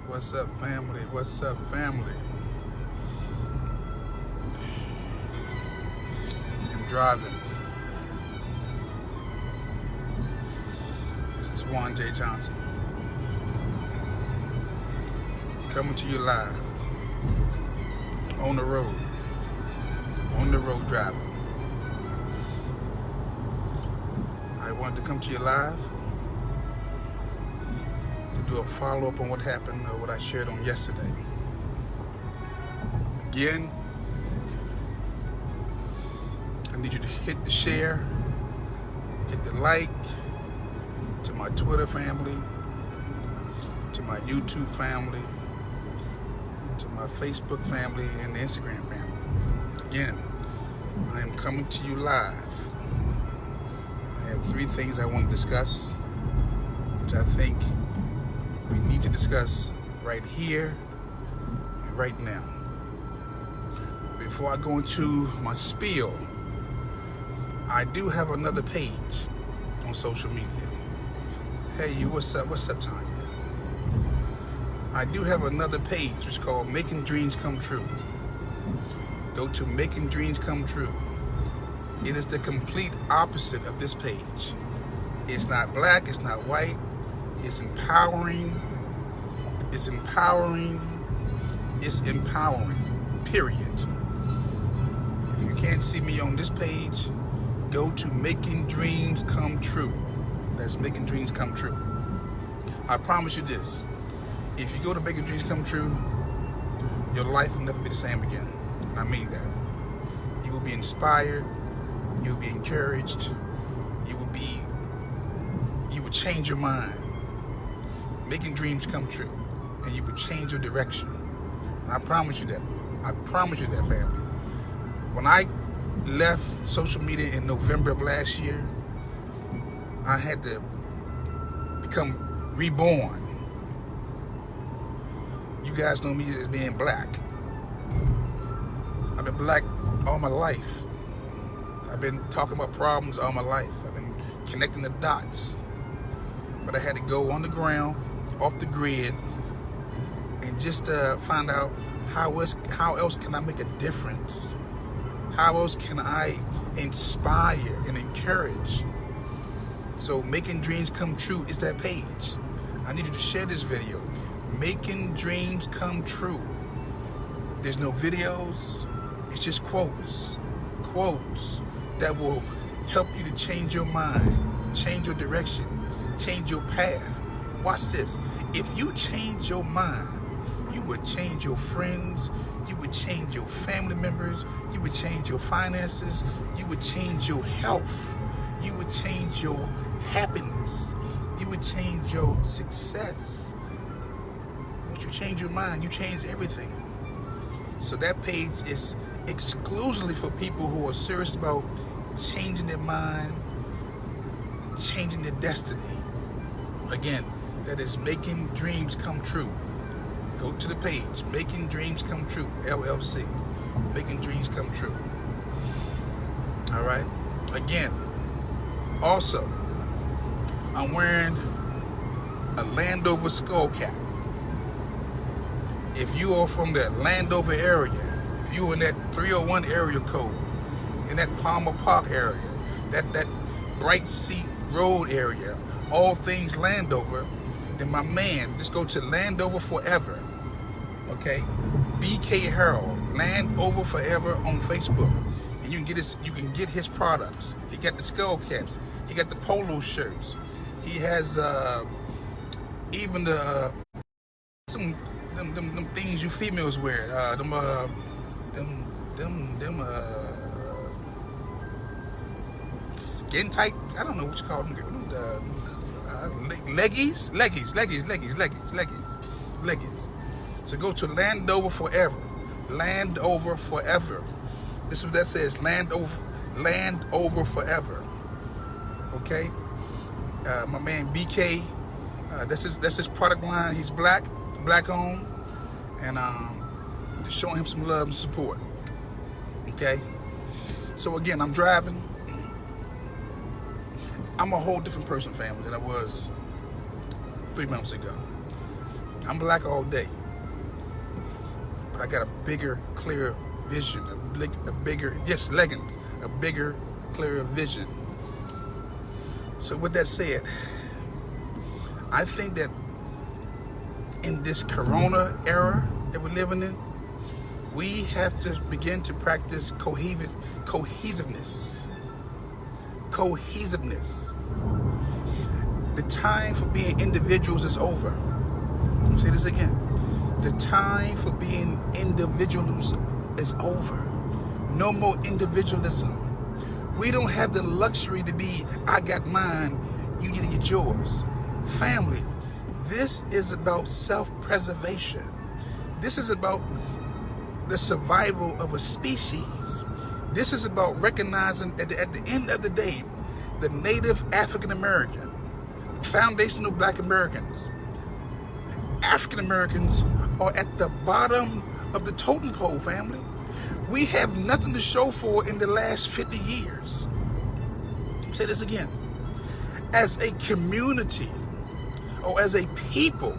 What's up, family? What's up, family? I'm driving. This is Juan J. Johnson coming to you live on the road driving. I wanted to come to you live to do a follow-up on what happened or what I shared on yesterday. Again, I need you to hit the share, hit the like to my Twitter family, to my YouTube family, to my Facebook family, and the Instagram family. Again, I am coming to you live. I have 3 things I want to discuss, which I think we need to discuss right here and right now. Before I go into my spiel, I do have another page on social media. Hey, you, what's up? What's up, Tanya? I do have another page which is called Making Dreams Come True. Go to Making Dreams Come True. It is the complete opposite of this page. It's not black, it's not white. It's empowering. It's empowering. It's empowering. Period. If you can't see me on this page, go to Making Dreams Come True. That's Making Dreams Come True. I promise you this. If you go to Making Dreams Come True, your life will never be the same again. And I mean that. You will be inspired. You will be encouraged. You will change your mind. Making dreams come true. And you will change your direction. And I promise you that. I promise you that, family. When I left social media in November of last year, I had to become reborn. You guys know me as being black. I've been black all my life. I've been talking about problems all my life. I've been connecting the dots. But I had to go on the ground, off the grid, and just find out how else can I make a difference? How else can I inspire and encourage? So Making Dreams Come True is that page. I need you to share this video. Making Dreams Come True. There's no videos. It's just quotes. Quotes that will help you to change your mind, change your direction, change your path. Watch this. If you change your mind, you would change your friends, you would change your family members, you would change your finances, you would change your health, you would change your happiness, you would change your success. Once you change your mind, you change everything. So that page is exclusively for people who are serious about changing their mind, changing their destiny. Again, that is Making Dreams Come True. Go to the page, Making Dreams Come True, LLC. Making Dreams Come True. All right. Again, also, I'm wearing a Landover skull cap. If you are from the Landover area, if you are in that 301 area code, in that Palmer Park area, that Bright Seat Road area, all things Landover, then my man, just go to Landover Forever. Okay? BK Harold, Landover Forever on Facebook. And you can get his products. He got the skull caps. He got the polo shirts. He has even the them things you females wear. Skin tight. I don't know what you call them. Leggies. So go to Landover Forever. Landover Forever. This is what that says. Landover Forever. Okay. My man BK. That's his product line. He's black owned, and just showing him some love and support. Okay. So again, I'm driving. I'm a whole different person, family, than I was 3 months ago. I'm black all day, but I got a bigger, clearer vision, a bigger, yes, leggings, a bigger, clearer vision. So with that said, I think that in this corona era that we're living in, we have to begin to practice cohesiveness. Cohesiveness. The time for being individuals is over. Let me say this again. The time for being individuals is over. No more individualism. We don't have the luxury to be, I got mine, you need to get yours. Family, this is about self-preservation. This is about the survival of a species. This is about recognizing at the end of the day, the Native African American, foundational Black Americans, African Americans are at the bottom of the totem pole, family. We have nothing to show for in the last 50 years. I'll say this again. As a community or as a people,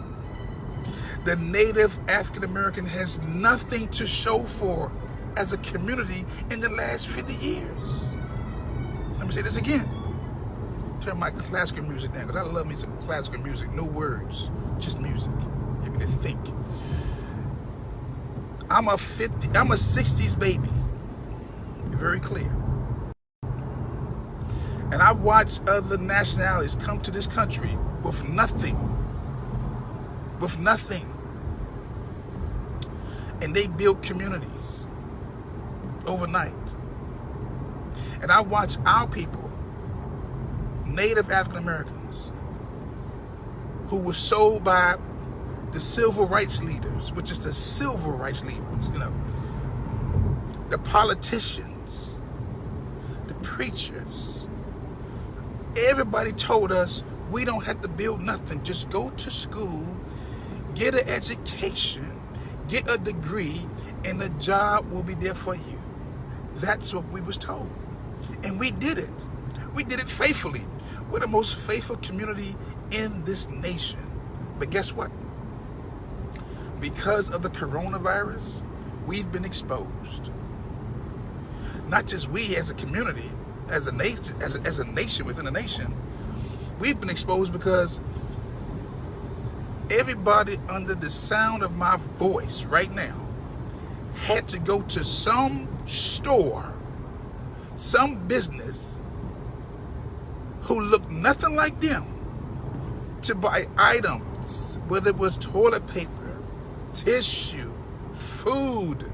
the Native African American has nothing to show for as a community in the last 50 years. Let me say this again. Turn my classical music down, because I love me some classical music. No words, just music. Get me to think. I'm a 60s baby. Very clear. And I've watched other nationalities come to this country with nothing. With nothing. And they built communities overnight. And I watch our people, Native African Americans, who were sold by the civil rights leaders, which is the civil rights leaders, the politicians, the preachers. Everybody told us we don't have to build nothing. Just go to school, get an education, get a degree, and the job will be there for you. That's what we was told. And we did it. We did it faithfully. We're the most faithful community in this nation. But guess what? Because of the coronavirus, we've been exposed. Not just we as a community, as a nation, as a nation within a nation. We've been exposed because everybody under the sound of my voice right now had to go to some store, some business who looked nothing like them to buy items, whether it was toilet paper, tissue, food,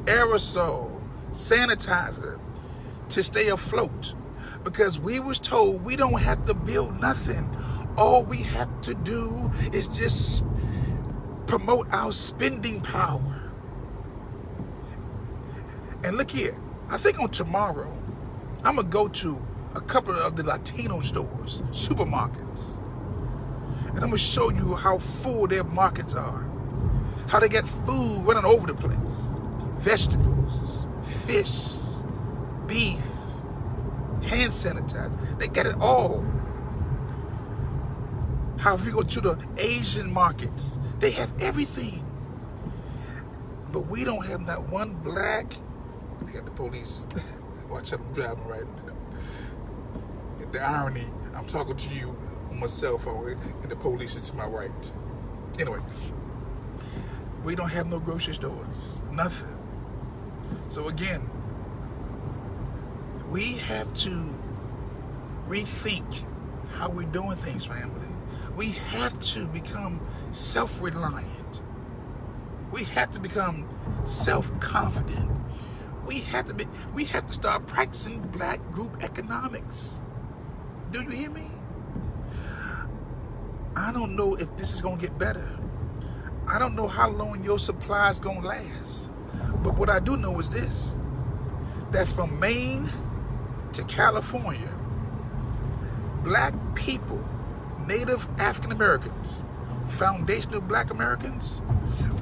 aerosol, sanitizer, to stay afloat. Because we was told we don't have to build nothing. All we have to do is just promote our spending power. And look here, I think on tomorrow, I'm gonna go to a couple of the Latino stores, supermarkets, and I'm gonna show you how full their markets are, how they get food running over the place, vegetables, fish, beef, hand sanitizer, they get it all. How if you go to the Asian markets, they have everything. But we don't have not one black. They got the police. Watch out, I'm driving right. The irony, I'm talking to you on my cell phone and the police is to my right. Anyway, we don't have no grocery stores, nothing. So again, we have to rethink how we're doing things, family. We have to become self-reliant. We have to become self-confident. We have to start practicing black group economics. Do you hear me? I don't know if this is gonna get better. I don't know how long your supply is gonna last. But what I do know is this, that from Maine to California, black people, Native African Americans, foundational Black Americans,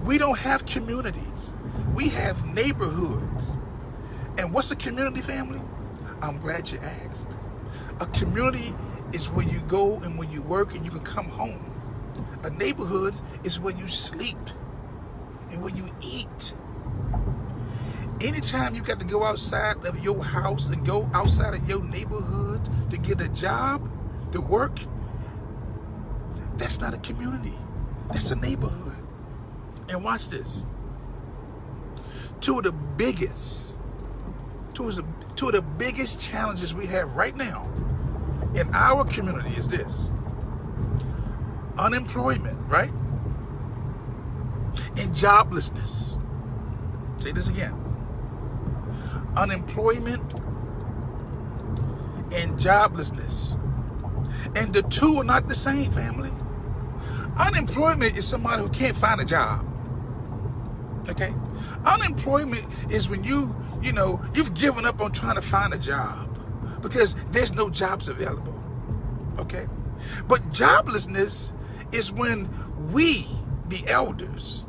we don't have communities. We have neighborhoods. And what's a community, family? I'm glad you asked. A community is where you go and when you work and you can come home. A neighborhood is where you sleep and where you eat. Anytime you got to go outside of your house and go outside of your neighborhood to get a job, to work, that's not a community. That's a neighborhood. And watch this. Two of the biggest challenges we have right now in our community is this. Unemployment, right? And joblessness. Say this again. Unemployment and joblessness. And the two are not the same, family. Unemployment is somebody who can't find a job. Okay? Unemployment is when you've given up on trying to find a job because there's no jobs available. Okay? But joblessness is when we, the elders,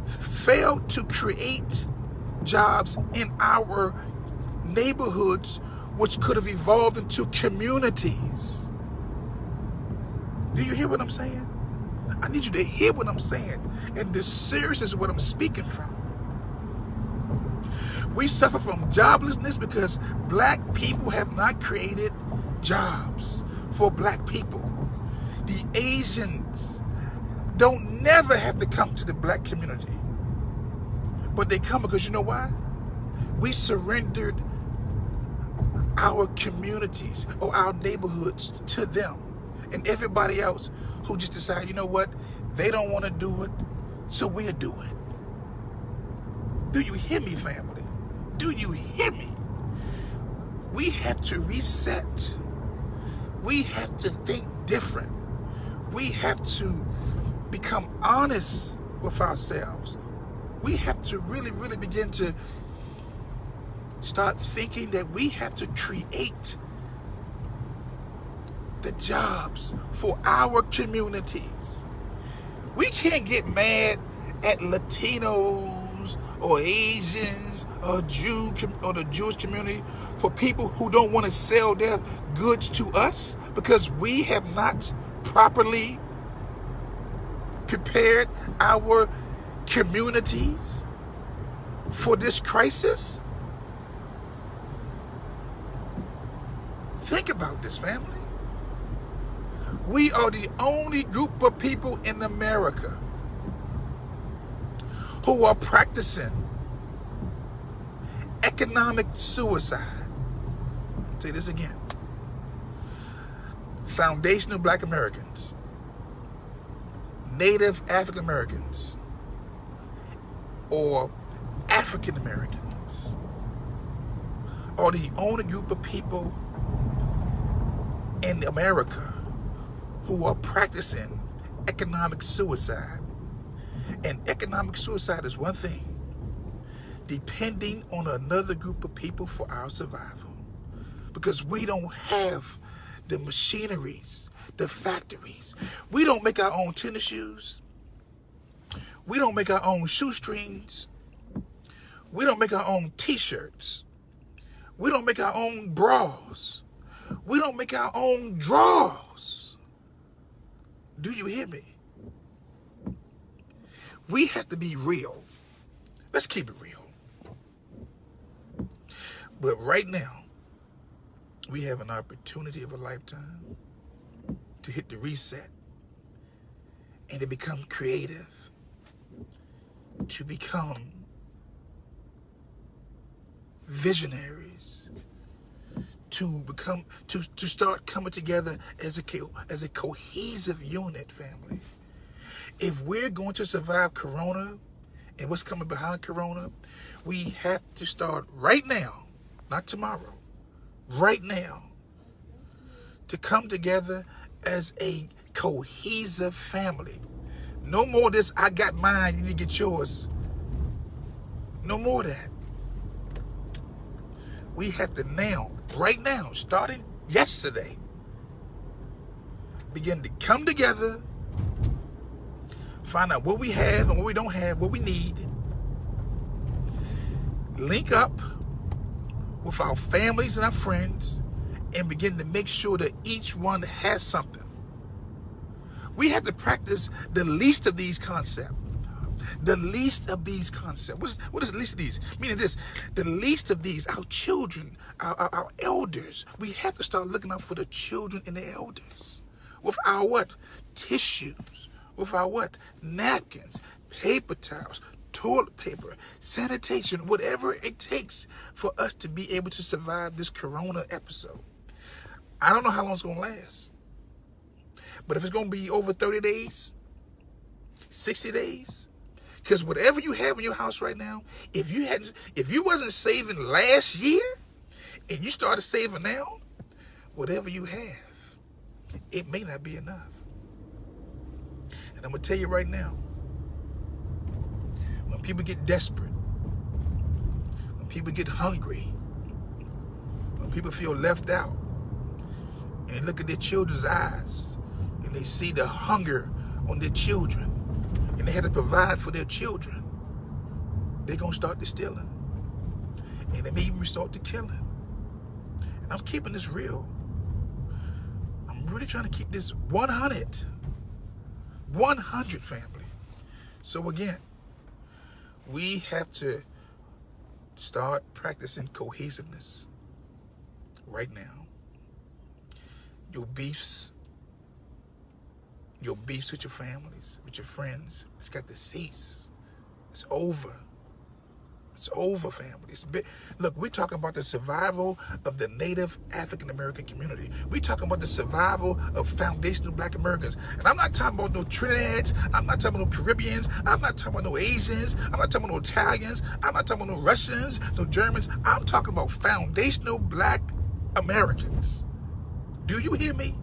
fail to create jobs in our neighborhoods, which could have evolved into communities. Do you hear what I'm saying? I need you to hear what I'm saying and the seriousness of what I'm speaking from. We suffer from joblessness because black people have not created jobs for black people. The Asians don't never have to come to the black community. But they come because you know why? We surrendered our communities or our neighborhoods to them. And everybody else who just decided, you know what? They don't want to do it, so we'll do it. Do you hear me, family? Do you hear me? We have to reset. We have to think different. We have to become honest with ourselves. We have to really, really begin to start thinking that we have to create the jobs for our communities. We can't get mad at Latinos or Asians or the Jewish community for people who don't want to sell their goods to us because we have not properly prepared our communities for this crisis. Think about this, family. We are the only group of people in America who are practicing economic suicide. I'll say this again. Foundational Black Americans, Native African Americans, or African Americans are the only group of people in America who are practicing economic suicide. And economic suicide is one thing, depending on another group of people for our survival. Because we don't have the machineries, the factories. We don't make our own tennis shoes. We don't make our own shoestrings. We don't make our own t-shirts. We don't make our own bras. We don't make our own drawers. Do you hear me? We have to be real. Let's keep it real. But right now, we have an opportunity of a lifetime to hit the reset and to become creative, to become visionaries, to start coming together as a cohesive unit, family. If we're going to survive Corona and what's coming behind Corona, we have to start right now, not tomorrow, right now, to come together as a cohesive family. No more of this, I got mine, you need to get yours. No more of that. We have to now, right now, starting yesterday, begin to come together, find out what we have and what we don't have, what we need, link up with our families and our friends, and begin to make sure that each one has something. We have to practice the least of these concepts. The least of these concepts. What is the least of these? Meaning this, the least of these, our children, our elders. We have to start looking out for the children and the elders. With our what? Tissues. With our what? Napkins, paper towels, toilet paper, sanitation, whatever it takes for us to be able to survive this corona episode. I don't know how long it's going to last. But if it's going to be over 30 days, 60 days, because whatever you have in your house right now, if you wasn't saving last year and you started saving now, whatever you have, it may not be enough. And I'm going to tell you right now, when people get desperate, when people get hungry, when people feel left out, and they look at their children's eyes, and they see the hunger on their children, and they had to provide for their children, they're going to start to stealing. And they may even resort to killing. And I'm keeping this real. I'm really trying to keep this 100. 100, family. So again, we have to start practicing cohesiveness right now. Your beefs with your families, with your friends, it's got to cease. It's over. It's over, family. Look, we're talking about the survival of the Native African American community. We're talking about the survival of foundational Black Americans. And I'm not talking about no Trinidadians. I'm not talking about no Caribbeans. I'm not talking about no Asians. I'm not talking about no Italians. I'm not talking about no Russians, no Germans. I'm talking about foundational Black Americans. Do you hear me?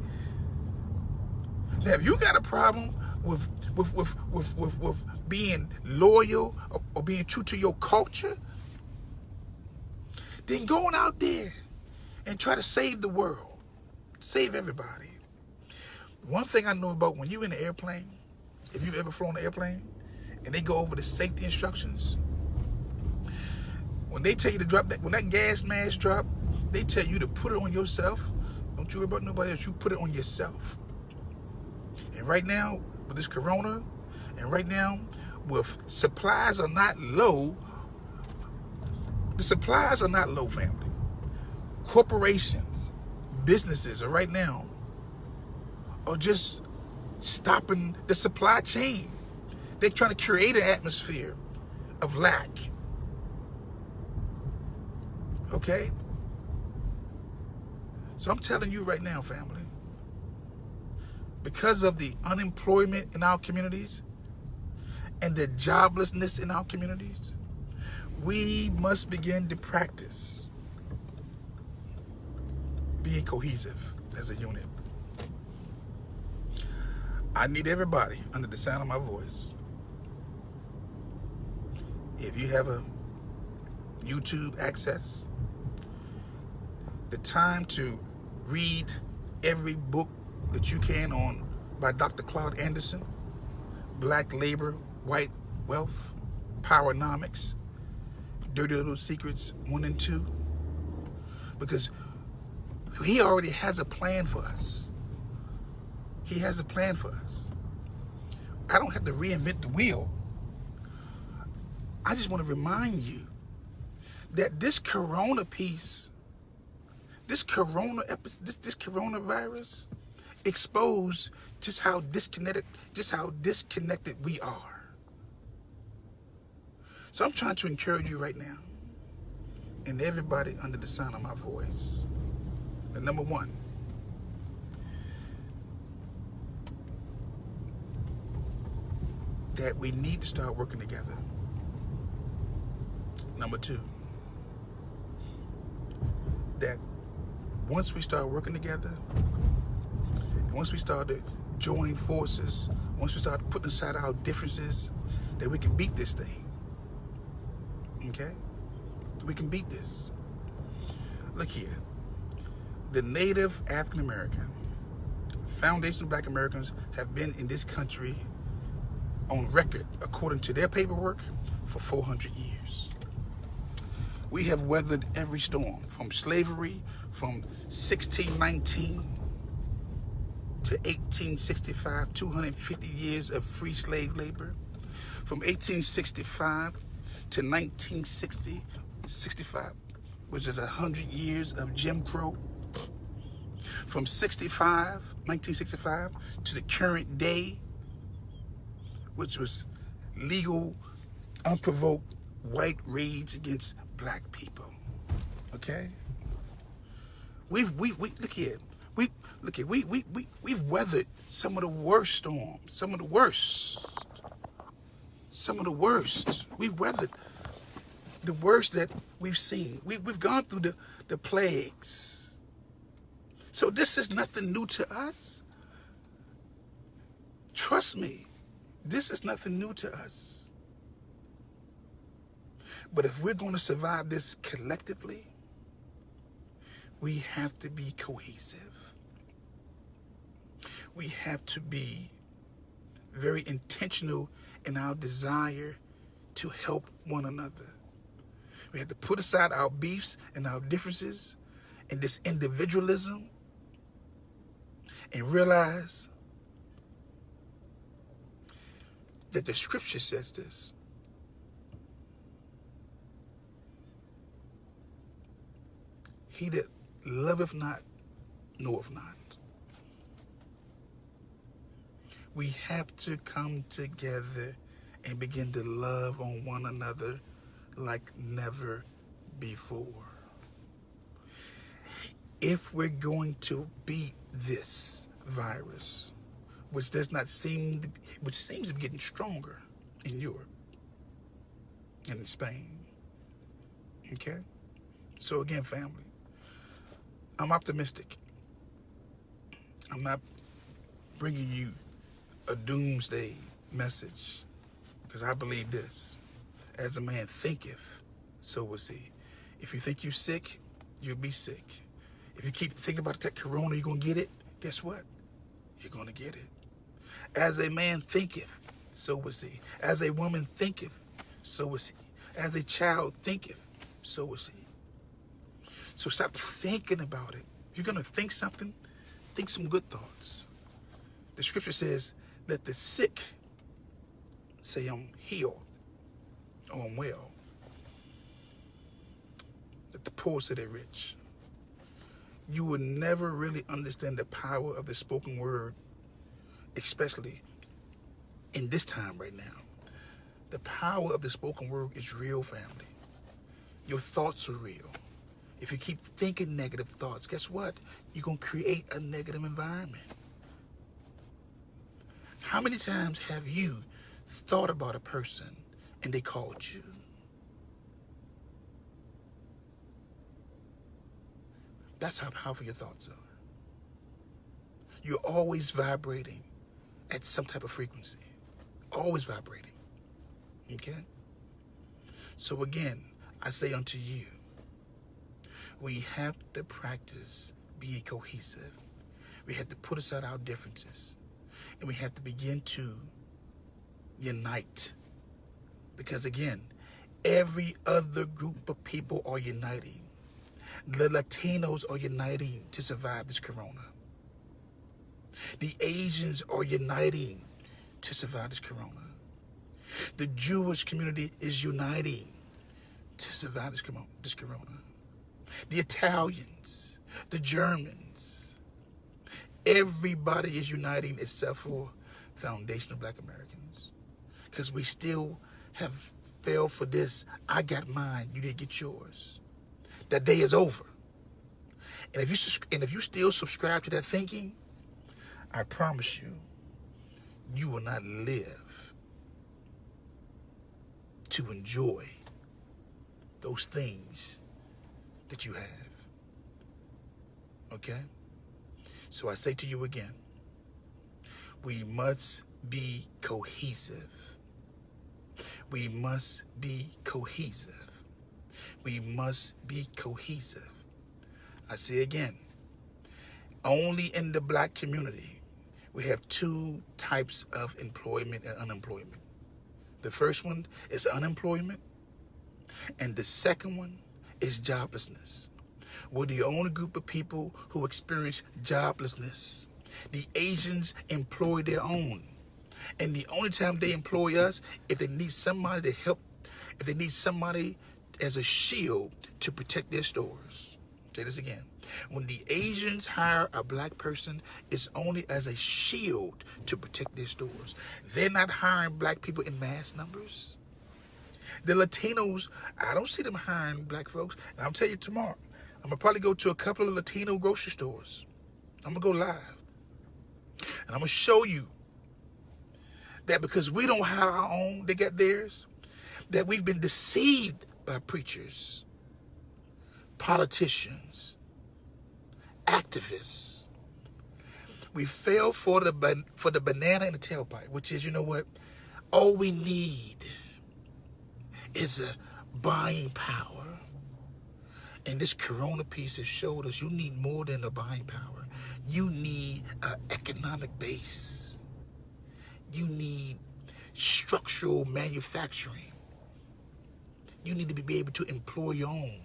Now, if you got a problem with being loyal or being true to your culture, then going out there and try to save the world, save everybody. One thing I know about when you're in an airplane, if you've ever flown an airplane, and they go over the safety instructions, when they tell you to drop that, when that gas mask drop, they tell you to put it on yourself. Don't you worry about nobody else. You put it on yourself. And right now, with this corona, and right now, with supplies are not low, the supplies are not low, family. Corporations, businesses are right now are just stopping the supply chain. They're trying to create an atmosphere of lack. Okay? So I'm telling you right now, family, because of the unemployment in our communities and the joblessness in our communities, we must begin to practice being cohesive as a unit. I need everybody under the sound of my voice. If you have a YouTube access, the time to read every book that you can by Dr. Claude Anderson, Black Labor, White Wealth, Powernomics, Dirty Little Secrets 1 and 2, because he already has a plan for us. He has a plan for us. I don't have to reinvent the wheel. I just want to remind you that this corona piece, this coronavirus exposed just how disconnected we are. So I'm trying to encourage you right now, and everybody under the sound of my voice, that number one, that we need to start working together. Number two, that once we start working together, once we start to join forces, once we start putting aside our differences, that we can beat this thing. Okay? We can beat this. Look here. The Native African American, foundational Black Americans have been in this country on record, according to their paperwork, for 400 years. We have weathered every storm, from slavery, from 1619 to 1865, 250 years of free slave labor. From 1865 to 1965, which is 100 years of Jim Crow. From 1965 to the current day, which was legal, unprovoked white rage against black people. Okay? We've weathered some of the worst storms, some of the worst. We've weathered the worst that we've seen. We've gone through the plagues. So this is nothing new to us. Trust me, this is nothing new to us. But if we're going to survive this collectively, we have to be cohesive. We have to be very intentional in our desire to help one another. We have to put aside our beefs and our differences and this individualism and realize that the scripture says this. He that loveth not, knoweth not. We have to come together and begin to love on one another like never before. If we're going to beat this virus, which seems to be getting stronger in Europe and in Spain. Okay? So again, family, I'm optimistic. I'm not bringing you a doomsday message, because I believe this: as a man thinketh, so was he. If you think you're sick, you'll be sick. If you keep thinking about that corona, you're going to get it, guess what? You're going to get it. As a man thinketh, so was he. As a woman thinketh, so was he. As a child thinketh, so was he. So stop thinking about it. If you're going to think something, think some good thoughts. The scripture says, let the sick say I'm healed or I'm well. Let the poor say they're rich. You will never really understand the power of the spoken word, especially in this time right now. The power of the spoken word is real, family. Your thoughts are real. If you keep thinking negative thoughts, guess what? You're going to create a negative environment. How many times have you thought about a person and they called you? That's how powerful your thoughts are. You're always vibrating at some type of frequency. Always vibrating. Okay? So again, I say unto you, we have to practice being cohesive. We have to put aside our differences. And we have to begin to unite. Because again, every other group of people are uniting. The Latinos are uniting to survive this corona. The Asians are uniting to survive this corona. The Jewish community is uniting to survive this corona. The Italians, the Germans, everybody is uniting except for foundational Black Americans. Because we still have failed for this. I got mine, you didn't get yours. That day is over. And if you still subscribe to that thinking, I promise you, you will not live to enjoy those things that you have. Okay? So I say to you again, we must be cohesive. We must be cohesive. We must be cohesive. I say again, only in the Black community, we have two types of employment and unemployment. The first one is unemployment, and the second one is joblessness. We're the only group of people who experience joblessness. The Asians employ their own. And the only time they employ us, if they need somebody to help, if they need somebody as a shield to protect their stores. Say this again. When the Asians hire a black person, it's only as a shield to protect their stores. They're not hiring black people in mass numbers. The Latinos, I don't see them hiring black folks. And I'll tell you tomorrow, I'm going to probably go to a couple of Latino grocery stores. I'm going to go live. And I'm going to show you that because we don't have our own, they got theirs, that we've been deceived by preachers, politicians, activists. We fell for the banana in the tailpipe, which is, you know what? All we need is a buying power. And this corona piece has showed us you need more than a buying power. You need an economic base. You need structural manufacturing. You need to be able to employ your own.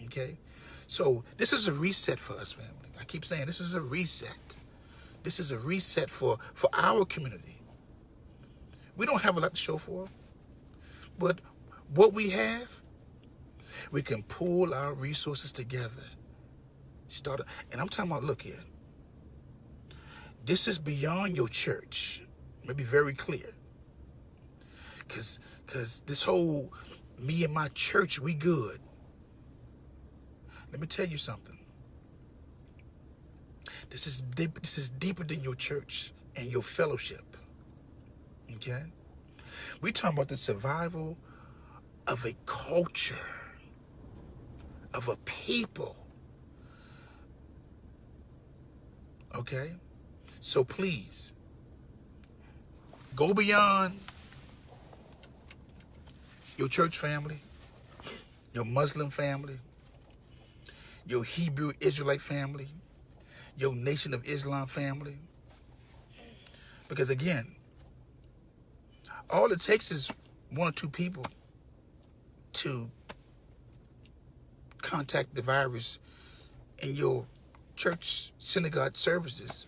Okay? So this is a reset for us, family. I keep saying this is a reset. This is a reset for our community. We don't have a lot to show for, but what we have, we can pull our resources together. And I'm talking about, look here. This is beyond your church. Let me be very clear. Because this whole me and my church, we good. Let me tell you something. This is deeper than your church and your fellowship. Okay? We're talking about the survival of a culture, of a people. Okay? So please, go beyond your church family, your Muslim family, your Hebrew Israelite family, your Nation of Islam family. Because again, all it takes is one or two people to contact the virus in your church synagogue services,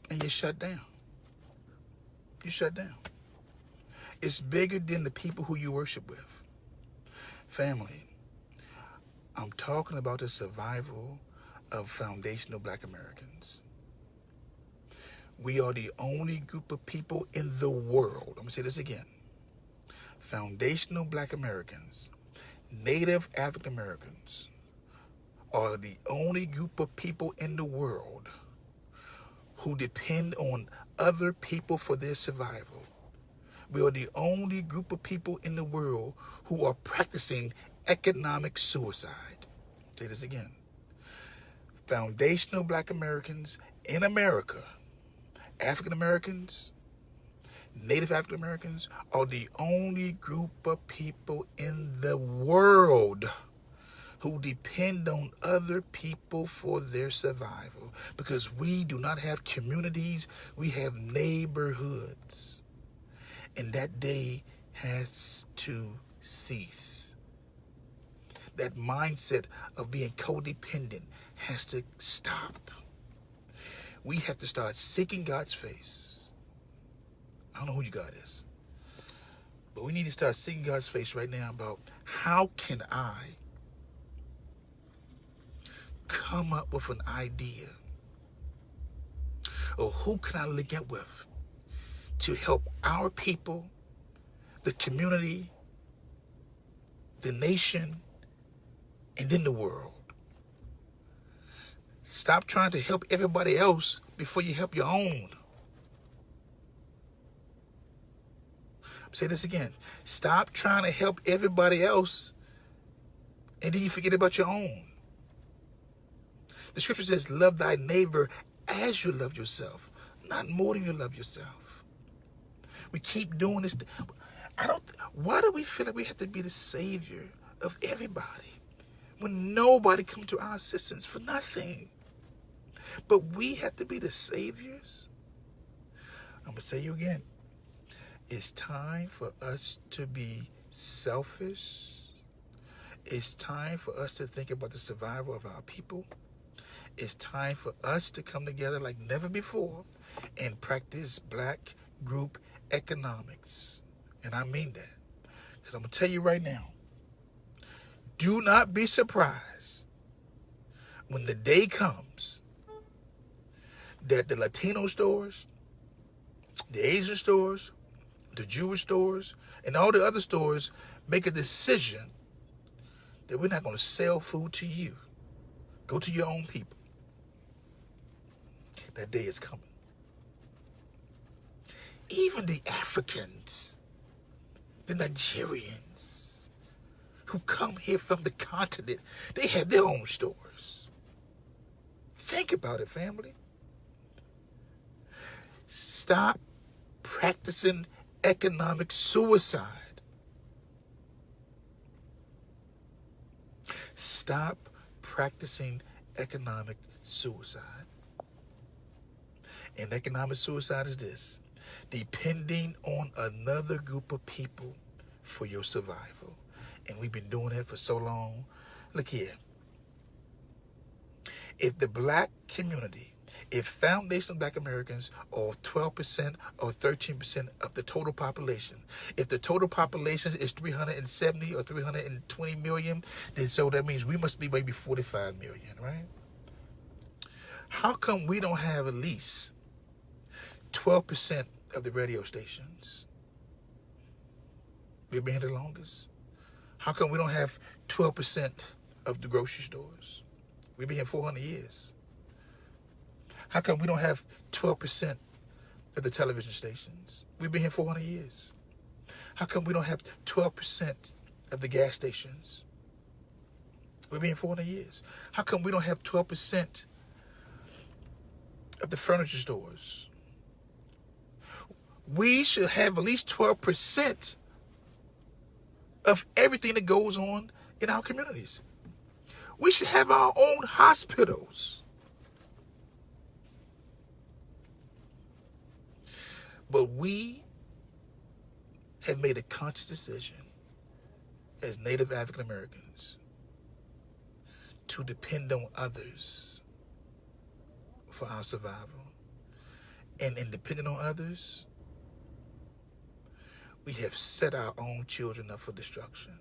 and you're shut down. You're shut down. It's bigger than the people who you worship with. Family, I'm talking about the survival of foundational black Americans. We are the only group of people in the world, I'm going to say this again, foundational black Americans, Native African Americans, are the only group of people in the world who depend on other people for their survival. We are the only group of people in the world who are practicing economic suicide. Say this again. Foundational black Americans in America, African Americans, Native African Americans, are the only group of people in the world who depend on other people for their survival. Because we do not have communities, we have neighborhoods. And that day has to cease. That mindset of being codependent has to stop. We have to start seeking God's face. I don't know who your God is, but we need to start seeking God's face right now about how can I come up with an idea, or who can I link up with to help our people, the community, the nation, and then the world. Stop trying to help everybody else before you help your own. Say this again. Stop trying to help everybody else and then you forget about your own. The scripture says, love thy neighbor as you love yourself, not more than you love yourself. We keep doing this. Why do we feel like we have to be the savior of everybody when nobody comes to our assistance for nothing? But we have to be the saviors. I'm going to say you again. It's time for us to be selfish. It's time for us to think about the survival of our people. It's time for us to come together like never before and practice black group economics. And I mean that. Because I'm going to tell you right now, do not be surprised when the day comes that the Latino stores, the Asian stores, the Jewish stores, and all the other stores make a decision that we're not going to sell food to you. Go to your own people. That day is coming. Even the Africans, the Nigerians who come here from the continent, they have their own stores. Think about it, family. Stop practicing economic suicide. Stop practicing economic suicide. And economic suicide is this: depending on another group of people for your survival. And we've been doing that for so long. Look here. If the black community, if foundational black Americans are 12% or 13% of the total population, if the total population is 370 or 320 million, then so that means we must be maybe 45 million, right? How come we don't have at least 12% of the radio stations? We've been here the longest. How come we don't have 12% of the grocery stores? We've been here 400 years. How come we don't have 12% of the television stations? We've been here 400 years. How come we don't have 12% of the gas stations? We've been here 400 years. How come we don't have 12% of the furniture stores? We should have at least 12% of everything that goes on in our communities. We should have our own hospitals. But we have made a conscious decision as Native African Americans to depend on others for our survival. And in depending on others, we have set our own children up for destruction.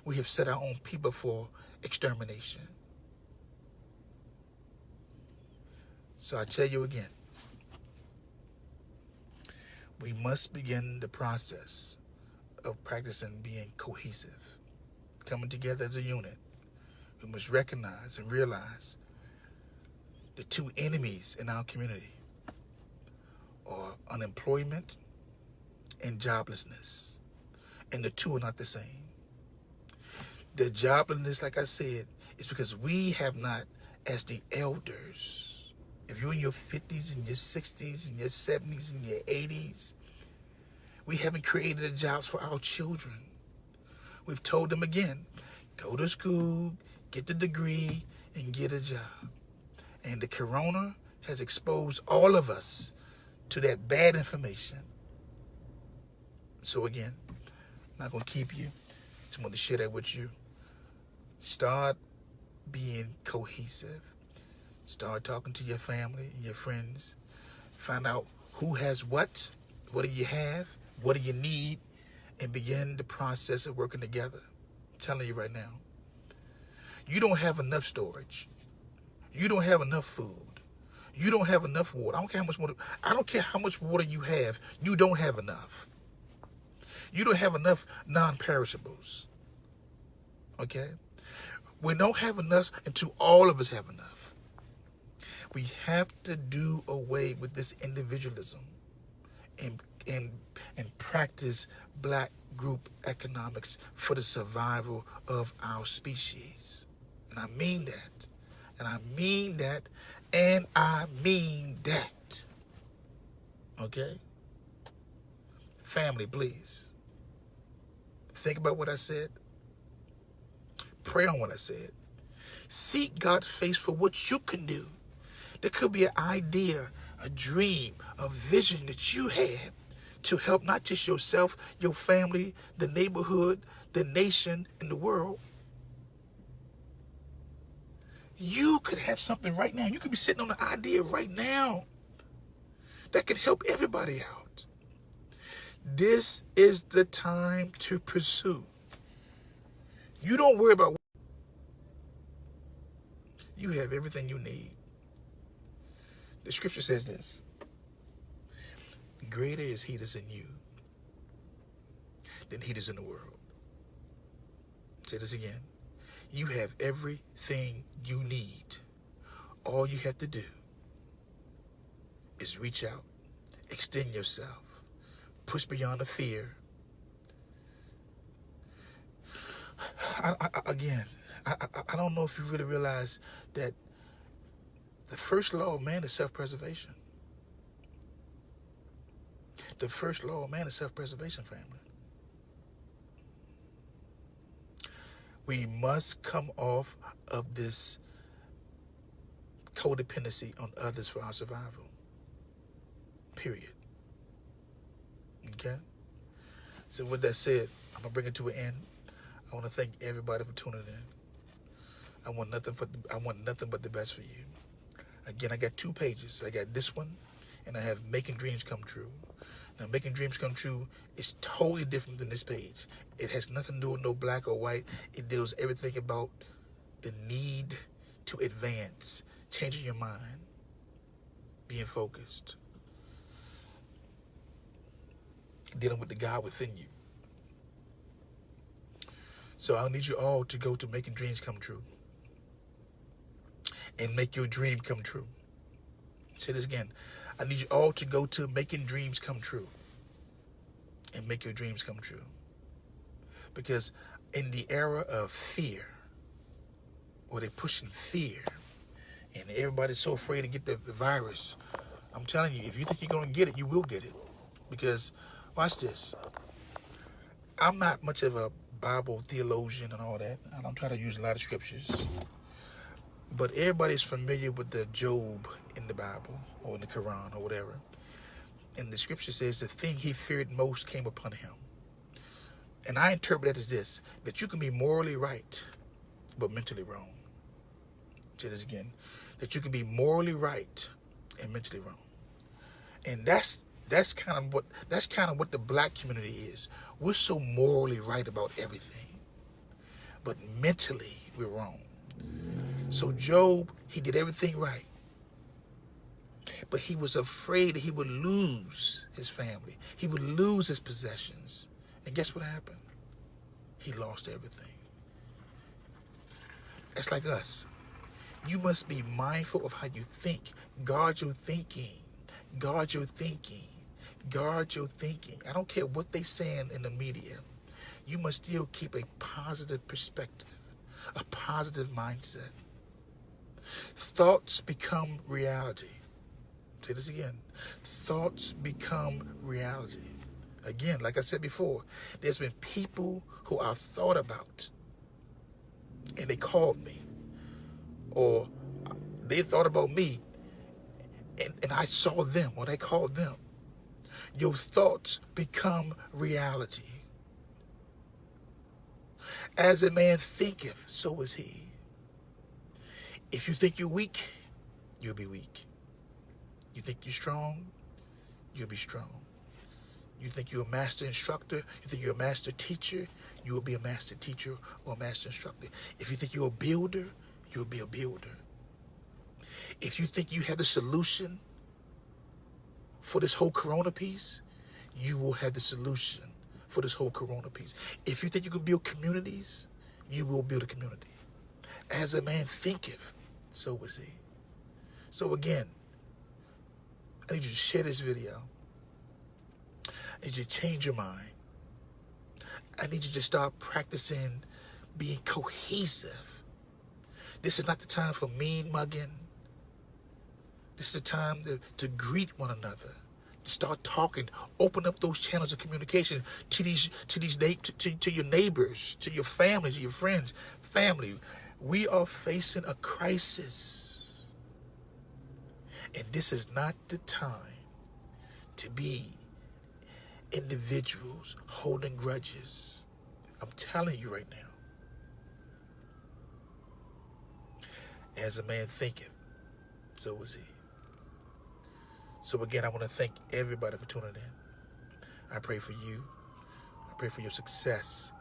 We have set our own people for extermination. So I tell you again, we must begin the process of practicing being cohesive, coming together as a unit. We must recognize and realize the two enemies in our community are unemployment and joblessness. And the two are not the same. The joblessness, like I said, is because we have not, as the elders, if you're in your 50s and your 60s and your 70s and your 80s, we haven't created the jobs for our children. We've told them again, go to school, get the degree, and get a job. And the corona has exposed all of us to that bad information. So again, I'm not going to keep you. Just want to share that with you. Start being cohesive. Start talking to your family and your friends. Find out who has what do you have, what do you need, and begin the process of working together. I'm telling you right now, you don't have enough storage. You don't have enough food. You don't have enough water. I don't care how much water. I don't care how much water you have. You don't have enough. You don't have enough non-perishables. Okay? We don't have enough until all of us have enough. We have to do away with this individualism and practice black group economics for the survival of our species. And I mean that. And I mean that. And I mean that. Okay? Family, please. Think about what I said. Pray on what I said. Seek God's face for what you can do. There could be an idea, a dream, a vision that you have to help not just yourself, your family, the neighborhood, the nation, and the world. You could have something right now. You could be sitting on an idea right now that could help everybody out. This is the time to pursue. You don't worry about what you have everything you need. The scripture says this: greater is he that's in you than he that's in the world. Say this again. You have everything you need. All you have to do is reach out, extend yourself, push beyond the fear. I don't know if you really realize that the first law of man is self-preservation. The first law of man is self-preservation, family. We must come off of this codependency on others for our survival. Period. Okay? So with that said, I'm going to bring it to an end. I want to thank everybody for tuning in. I want nothing but the best for you. Again, I got 2 pages. I got this one, and I have Making Dreams Come True. Now, Making Dreams Come True is totally different than this page. It has nothing to do with no black or white. It deals everything about the need to advance, changing your mind, being focused, dealing with the God within you. So I need you all to go to Making Dreams Come True and make your dream come true. Say this again. I need you all to go to Making Dreams Come True and make your dreams come true. Because in the era of fear, where they're pushing fear, and everybody's so afraid to get the virus, I'm telling you, if you think you're going to get it, you will get it. Because, watch this. I'm not much of a Bible theologian and all that. I don't try to use a lot of scriptures. But everybody's familiar with the Job in the Bible or in the Quran or whatever. And the scripture says the thing he feared most came upon him. And I interpret that as this, that you can be morally right, but mentally wrong. Say this again, that you can be morally right and mentally wrong. And that's kind of what the black community is. We're so morally right about everything, but mentally we're wrong. So Job, he did everything right, but he was afraid that he would lose his family. He would lose his possessions. And guess what happened? He lost everything. It's like us. You must be mindful of how you think. Guard your thinking. Guard your thinking. Guard your thinking. I don't care what they're saying in the media. You must still keep a positive perspective, a positive mindset. Thoughts become reality. Say this again. Thoughts become reality. Again, like I said before, there's been people who I've thought about and they called me, or they thought about me and I saw them, or they called them. Your thoughts become reality. As a man thinketh, so is he. If you think you're weak, you'll be weak. You think you're strong, you'll be strong. You think you're a master instructor, you think you're a master teacher, you will be a master teacher or a master instructor. If you think you're a builder, you'll be a builder. If you think you have the solution for this whole corona piece, you will have the solution for this whole corona piece. If you think you can build communities, you will build a community. As a man thinketh, so is he. So again, I need you to share this video. I need you to change your mind. I need you to start practicing being cohesive. This is not the time for mean mugging. This is the time to greet one another, to start talking, open up those channels of communication to your neighbors, to your family, to your friends. Family, we are facing a crisis, and this is not the time to be individuals holding grudges. I'm telling you right now. As a man thinketh, so is he. So again, I want to thank everybody for tuning in. I pray for you. I pray for your success.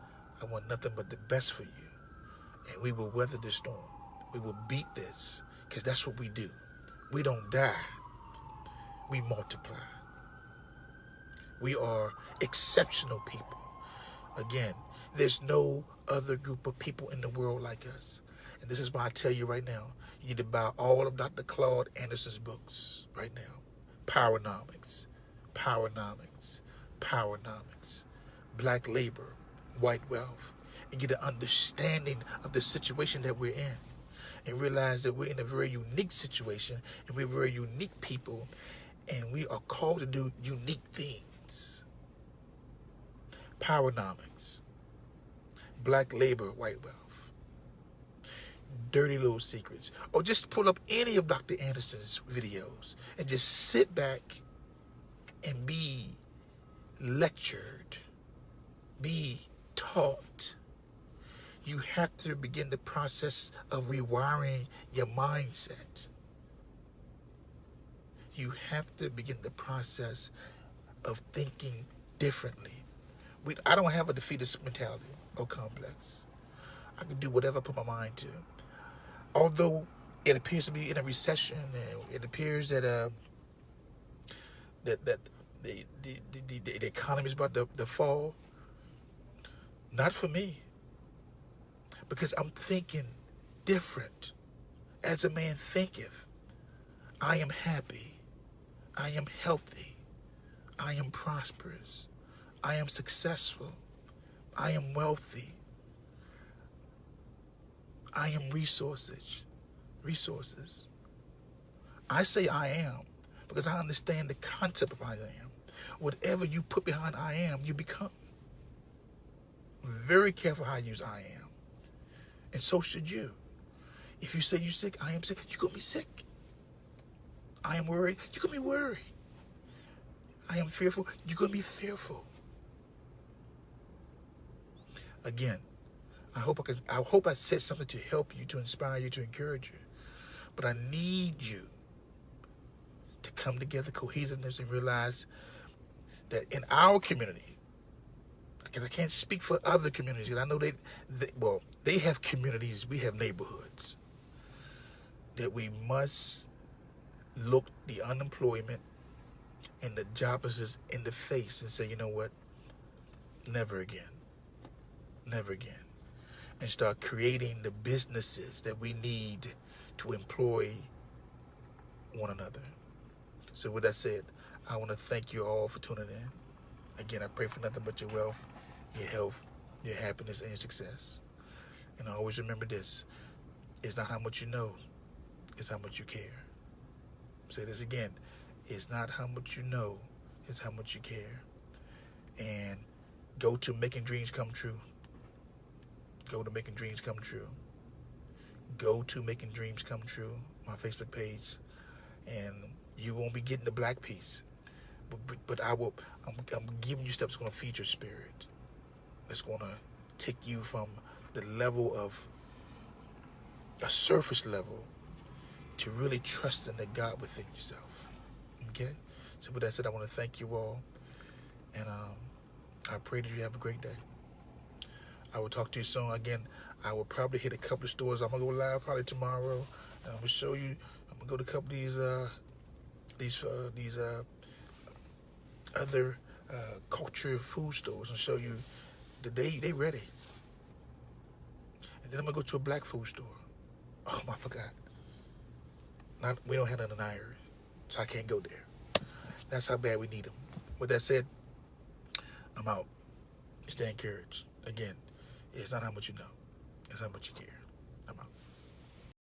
I want nothing but the best for you. And we will weather this storm. We will beat this, because that's what we do. We don't die. We multiply. We are exceptional people. Again, there's no other group of people in the world like us. And this is why I tell you right now, you need to buy all of Dr. Claude Anderson's books right now. Powernomics, Powernomics, Powernomics, Black Labor, White Wealth, and get an understanding of the situation that we're in, and realize that we're in a very unique situation, and we're very unique people, and we are called to do unique things. Powernomics, Black Labor, White Wealth, Dirty Little Secrets, or just pull up any of Dr. Anderson's videos and just sit back and be lectured, be taught. You have to begin the process of rewiring your mindset. You have to begin the process of thinking differently. I don't have a defeatist mentality or complex. I can do whatever I put my mind to. Although it appears to be in a recession, and it appears that the economy is about to fall. Not for me, because I'm thinking different. As a man thinketh, I am happy, I am healthy, I am prosperous, I am successful, I am wealthy, I am resources. I say I am because I understand the concept of I am. Whatever you put behind I am, you become. Very careful how you use I am. And so should you. If you say you're sick, I am sick, you're going to be sick. I am worried, you're going to be worried. I am fearful, you're going to be fearful. Again, I hope I said something to help you, to inspire you, to encourage you. But I need you to come together, cohesiveness, and realize that in our community, because I can't speak for other communities, because I know they have communities, we have neighborhoods, that we must look the unemployment and the joblessness in the face and say, you know what, never again, and start creating the businesses that we need to employ one another. So with that said, I want to thank you all for tuning in. Again, I pray for nothing but your wealth, your health, your happiness, and your success. And always remember this: it's not how much you know, it's how much you care. Say this again: it's not how much you know, it's how much you care. And go to Making Dreams Come True. Go to Making Dreams Come True. Go to Making Dreams Come True, my Facebook page, and you won't be getting the black piece, but I'm giving you stuff that's going to feed your spirit. That's going to take you from the level of a surface level to really trusting the God within yourself. Okay? So with that said, I want to thank you all, and I pray that you have a great day. I will talk to you soon. Again, I will probably hit a couple of stores. I'm going to go live probably tomorrow, and I'm going to show you. I'm going to go to a couple of these other culture food stores and show you that they ready. And then I'm going to go to a black food store. Oh, I forgot. We don't have none in our area, so I can't go there. That's how bad we need them. With that said, I'm out. Stay encouraged. Again, it's not how much you know, it's how much you care.